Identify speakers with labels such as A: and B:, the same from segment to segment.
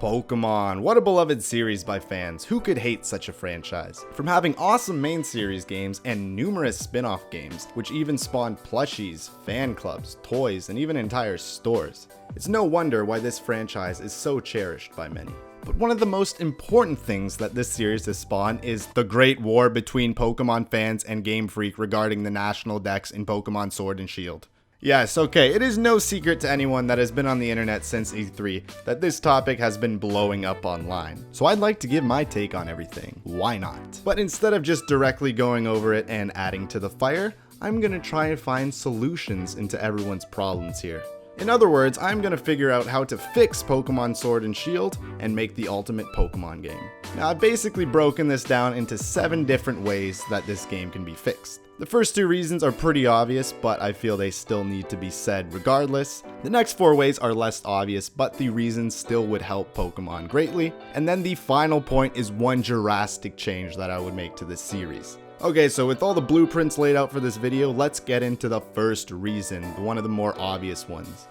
A: Pokemon, what a beloved series by fans. Who could hate such a franchise? From having awesome main series games and numerous spin-off games, which even spawned plushies, fan clubs, toys, and even entire stores. It's no wonder why this franchise is so cherished by many. But one of the most important things that this series has spawned is the great war between Pokemon fans and Game Freak regarding the national dex in Pokemon Sword and Shield. Yes, okay, it is no secret to anyone that has been on the internet since E3 that this topic has been blowing up online. So I'd like to give my take on everything. Why not? But instead of just directly going over it and adding to the fire, I'm gonna try and find solutions into everyone's problems here. In other words, I'm gonna figure out how to fix Pokemon Sword and Shield and make the ultimate Pokemon game. Now, I've basically broken this down into 7 different ways that this game can be fixed. The first 2 reasons are pretty obvious, but I feel they still need to be said regardless. The next 4 ways are less obvious, but the reasons still would help Pokemon greatly. And then the final point is one drastic change that I would make to this series. Okay, so with all the blueprints laid out for this video, let's get into the first reason, one of the more obvious ones.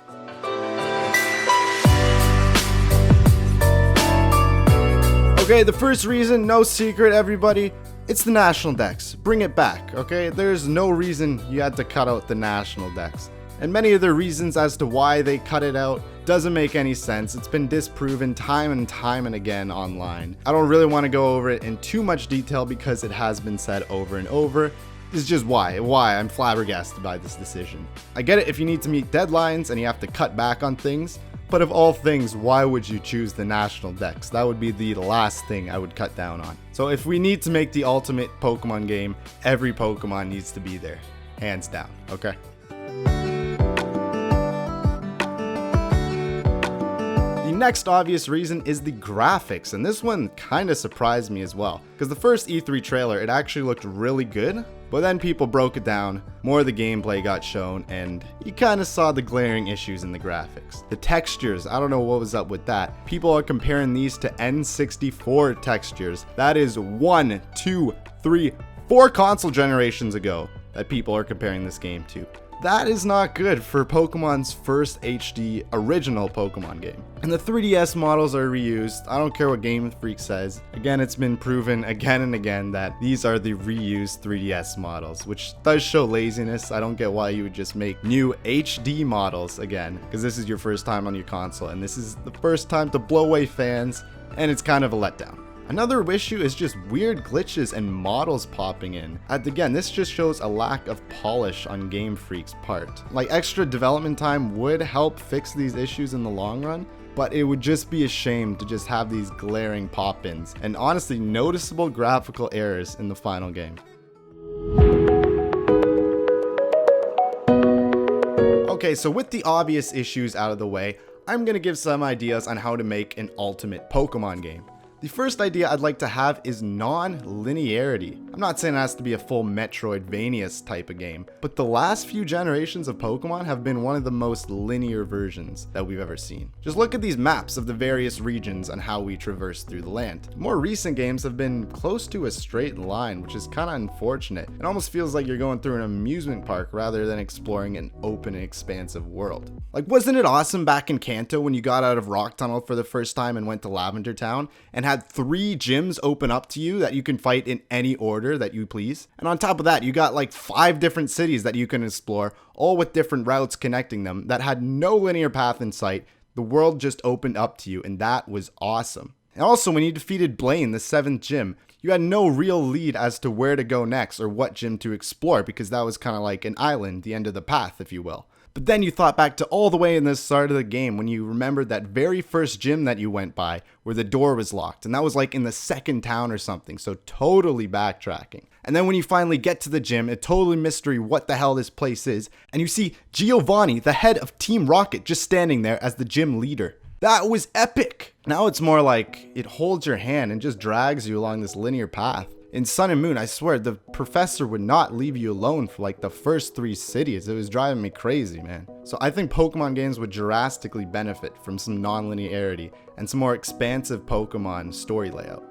A: Okay, the first reason, no secret everybody, it's the national dex. Bring it back, okay? There's no reason you had to cut out the national dex. And many of the reasons as to why they cut it out doesn't make any sense. It's been disproven time and again online. I don't really want to go over it in too much detail because it has been said over and over. This is just why I'm flabbergasted by this decision. I get it if you need to meet deadlines and you have to cut back on things, but of all things, why would you choose the national dex? That would be the last thing I would cut down on. So if we need to make the ultimate Pokemon game, every Pokemon needs to be there. Hands down, okay? The next obvious reason is the graphics, and this one kind of surprised me as well. Because the first E3 trailer, it actually looked really good, but then people broke it down, more of the gameplay got shown, and you kind of saw the glaring issues in the graphics. The textures, I don't know what was up with that. People are comparing these to N64 textures. That is 1, 2, 3, 4 console generations ago that people are comparing this game to. That is not good for Pokemon's first HD original Pokemon game. And the 3DS models are reused. I don't care what Game Freak says. Again, it's been proven again and again that these are the reused 3DS models, which does show laziness. I don't get why you would just make new HD models again, because this is your first time on your console, and this is the first time to blow away fans, and it's kind of a letdown. Another issue is just weird glitches and models popping in. And again, this just shows a lack of polish on Game Freak's part. Like, extra development time would help fix these issues in the long run, but it would just be a shame to just have these glaring pop-ins and honestly noticeable graphical errors in the final game. Okay, so with the obvious issues out of the way, I'm gonna give some ideas on how to make an ultimate Pokemon game. The first idea I'd like to have is non-linearity. I'm not saying it has to be a full Metroidvania type of game, but the last few generations of Pokemon have been one of the most linear versions that we've ever seen. Just look at these maps of the various regions and how we traverse through the land. More recent games have been close to a straight line, which is kind of unfortunate. It almost feels like you're going through an amusement park rather than exploring an open and expansive world. Like, wasn't it awesome back in Kanto when you got out of Rock Tunnel for the first time and went to Lavender Town and had 3 gyms open up to you that you can fight in any order that you please? And on top of that, you got like 5 different cities that you can explore, all with different routes connecting them that had no linear path in sight. The world just opened up to you, and that was awesome. And also, when you defeated Blaine, the 7th gym, you had no real lead as to where to go next or what gym to explore, because that was kind of like an island, the end of the path, if you will. But then you thought back to all the way in the start of the game when you remembered that very first gym that you went by where the door was locked, and that was like in the 2nd town or something, so totally backtracking. And then when you finally get to the gym, it's totally mystery what the hell this place is, and you see Giovanni, the head of Team Rocket, just standing there as the gym leader. That was epic! Now it's more like it holds your hand and just drags you along this linear path. In Sun and Moon, I swear, the professor would not leave you alone for like the first 3 cities. It was driving me crazy, man. So I think Pokemon games would drastically benefit from some non-linearity and some more expansive Pokemon story layout.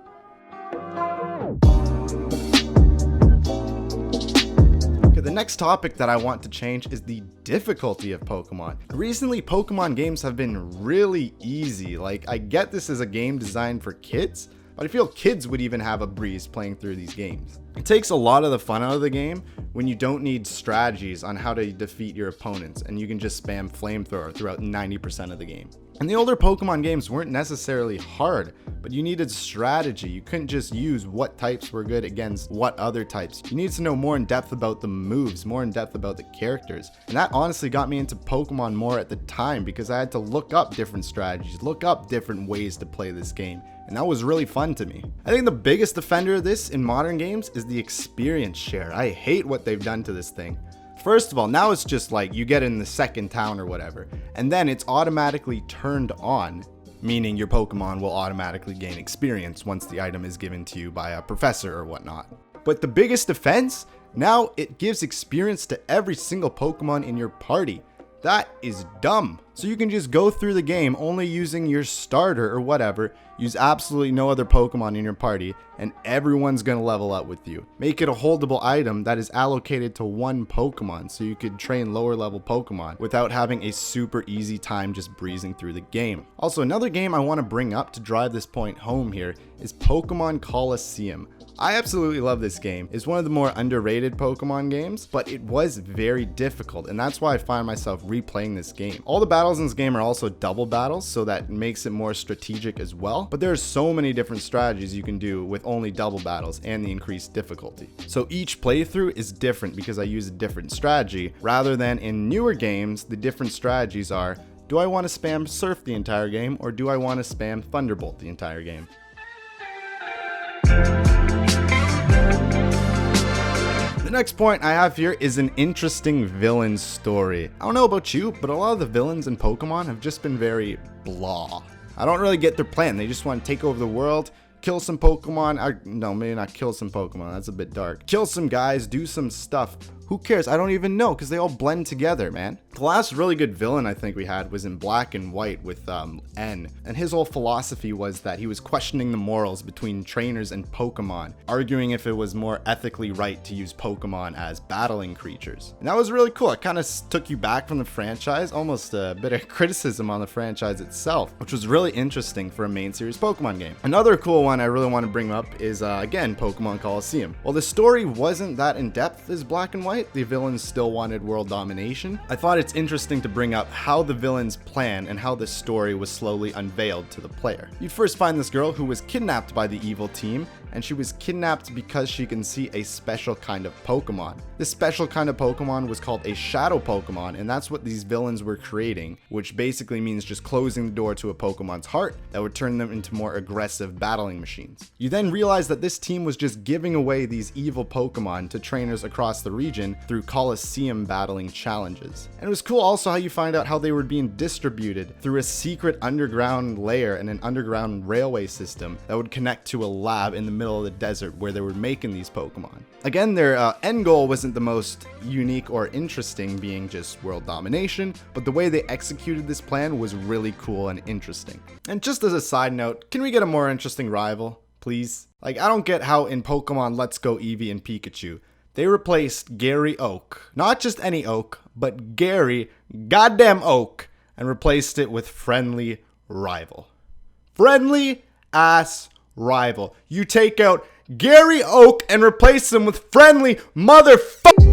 A: The next topic that I want to change is the difficulty of Pokemon. Recently, Pokemon games have been really easy. Like, I get this is a game designed for kids, but I feel kids would even have a breeze playing through these games. It takes a lot of the fun out of the game when you don't need strategies on how to defeat your opponents, and you can just spam Flamethrower throughout 90% of the game. And the older Pokemon games weren't necessarily hard, but you needed strategy. You couldn't just use what types were good against what other types. You needed to know more in depth about the moves, more in depth about the characters. And that honestly got me into Pokemon more at the time because I had to look up different strategies, look up different ways to play this game. And that was really fun to me. I think the biggest offender of this in modern games is the experience share. I hate what they've done to this thing. First of all, now it's just like you get in the second town or whatever, and then it's automatically turned on, meaning your Pokemon will automatically gain experience once the item is given to you by a professor or whatnot. But the biggest offense, now it gives experience to every single Pokemon in your party. That is dumb. So you can just go through the game only using your starter or whatever, use absolutely no other Pokemon in your party, and everyone's gonna level up with you. Make it a holdable item that is allocated to one Pokemon so you could train lower level Pokemon without having a super easy time just breezing through the game. Also, another game I want to bring up to drive this point home here is Pokemon Colosseum. I absolutely love this game. It's one of the more underrated Pokemon games, but it was very difficult, and that's why I find myself replaying this game. All the battles in this game are also double battles, so that makes it more strategic as well, but there are so many different strategies you can do with only double battles and the increased difficulty. So each playthrough is different because I use a different strategy, rather than in newer games, the different strategies are, do I want to spam Surf the entire game, or do I want to spam Thunderbolt the entire game? The next point I have here is an interesting villain story. I don't know about you, but a lot of the villains in Pokemon have just been very blah. I don't really get their plan. They just want to take over the world, kill some Pokemon. No, maybe not kill some Pokemon. That's a bit dark. Kill some guys, do some stuff. Who cares? I don't even know because they all blend together, man. The last really good villain I think we had was in Black and White with N. And his whole philosophy was that he was questioning the morals between trainers and Pokemon, arguing if it was more ethically right to use Pokemon as battling creatures. And that was really cool. It kind of took you back from the franchise, almost a bit of criticism on the franchise itself, which was really interesting for a main series Pokemon game. Another cool one I really want to bring up is, again, Pokemon Colosseum. While the story wasn't that in-depth as Black and White, the villains still wanted world domination. I thought it's interesting to bring up how the villains plan and how the story was slowly unveiled to the player. You'd first find this girl who was kidnapped by the evil team, and she was kidnapped because she can see a special kind of Pokemon. This special kind of Pokemon was called a Shadow Pokemon, and that's what these villains were creating, which basically means just closing the door to a Pokemon's heart that would turn them into more aggressive battling machines. You then realize that this team was just giving away these evil Pokemon to trainers across the region through Colosseum battling challenges. And it was cool also how you find out how they were being distributed through a secret underground layer and an underground railway system that would connect to a lab in the middle of the desert where they were making these Pokemon. Again, their end goal wasn't the most unique or interesting, being just world domination, but the way they executed this plan was really cool and interesting. And just as a side note, can we get a more interesting rival, please? Like, I don't get how in Pokemon Let's Go Eevee and Pikachu, they replaced Gary Oak, not just any Oak, but Gary goddamn Oak, and replaced it with Friendly Rival. Friendly ass rival. You take out Gary Oak and replace him with Friendly motherfucker.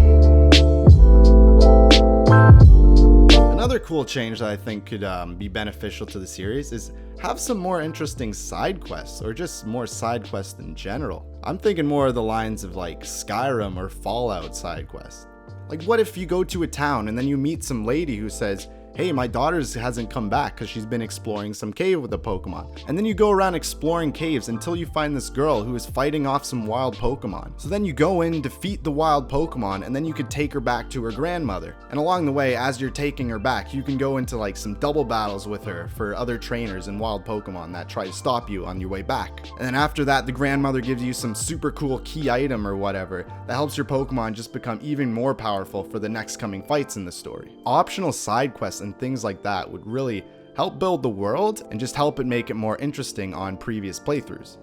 A: Another cool change that I think could be beneficial to the series is have some more interesting side quests, or just more side quests in general. I'm thinking more of the lines of like Skyrim or Fallout side quests. Like, what if you go to a town and then you meet some lady who says, hey, my daughter hasn't come back because she's been exploring some cave with a Pokemon. And then you go around exploring caves until you find this girl who is fighting off some wild Pokemon. So then you go in, defeat the wild Pokemon, and then you could take her back to her grandmother. And along the way, as you're taking her back, you can go into like some double battles with her for other trainers and wild Pokemon that try to stop you on your way back. And then after that, the grandmother gives you some super cool key item or whatever that helps your Pokemon just become even more powerful for the next coming fights in the story. Optional side quests and things like that would really help build the world and just help it make it more interesting on previous playthroughs.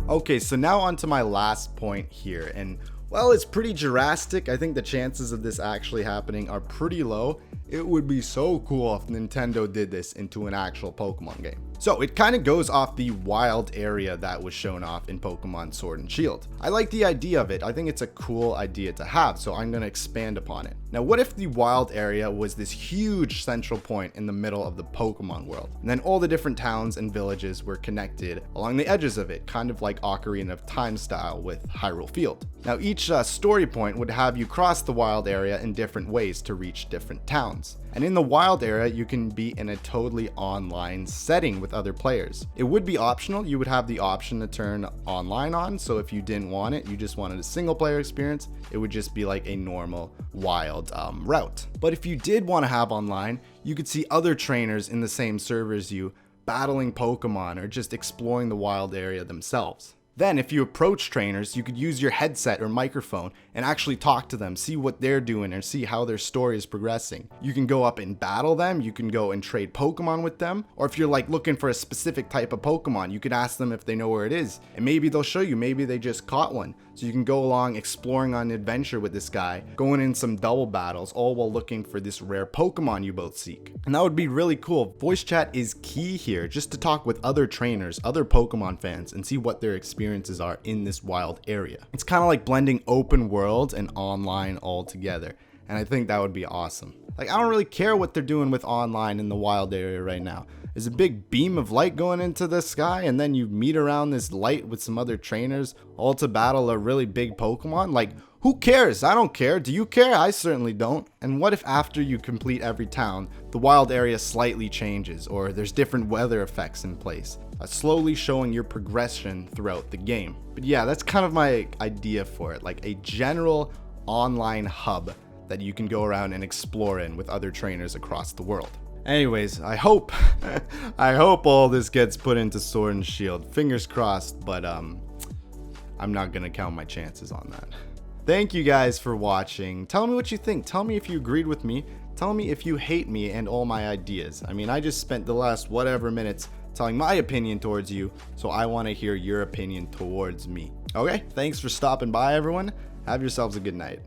A: Okay, so now on to my last point here, and well, it's pretty drastic. I think the chances of this actually happening are pretty low. It would be so cool if Nintendo did this into an actual Pokemon game. So it kind of goes off the wild area that was shown off in Pokemon Sword and Shield. I like the idea of it. I think it's a cool idea to have, so I'm going to expand upon it. Now, what if the wild area was this huge central point in the middle of the Pokemon world, and then all the different towns and villages were connected along the edges of it, kind of like Ocarina of Time style with Hyrule Field. Now, each story point would have you cross the wild area in different ways to reach different towns. And in the wild area, you can be in a totally online setting with other players. It would be optional. You would have the option to turn online on. So if you didn't want it, you just wanted a single player experience, it would just be like a normal wild route. But if you did want to have online, you could see other trainers in the same server as you battling Pokemon or just exploring the wild area themselves. Then, if you approach trainers, you could use your headset or microphone and actually talk to them, see what they're doing, and see how their story is progressing. You can go up and battle them, you can go and trade Pokemon with them, or if you're like looking for a specific type of Pokemon, you could ask them if they know where it is, and maybe they'll show you, maybe they just caught one. So you can go along exploring on an adventure with this guy, going in some double battles, all while looking for this rare Pokemon you both seek. And that would be really cool. Voice chat is key here, just to talk with other trainers, other Pokemon fans, and see what their experiences are in this wild area. It's kind of like blending open world and online all together, and I think that would be awesome. Like, I don't really care what they're doing with online in the wild area right now. There's a big beam of light going into the sky, and then you meet around this light with some other trainers, all to battle a really big Pokemon. Like, who cares? I don't care. Do you care? I certainly don't. And what if after you complete every town, the wild area slightly changes, or there's different weather effects in place, slowly showing your progression throughout the game? But yeah, that's kind of my idea for it, like a general online hub that you can go around and explore in with other trainers across the world. Anyways, I hope all this gets put into Sword and Shield. Fingers crossed, but I'm not gonna count my chances on that. Thank you guys for watching. Tell me what you think. Tell me if you agreed with me. Tell me if you hate me and all my ideas. I mean, I just spent the last whatever minutes telling my opinion towards you, so I want to hear your opinion towards me. Okay, thanks for stopping by, everyone. Have yourselves a good night.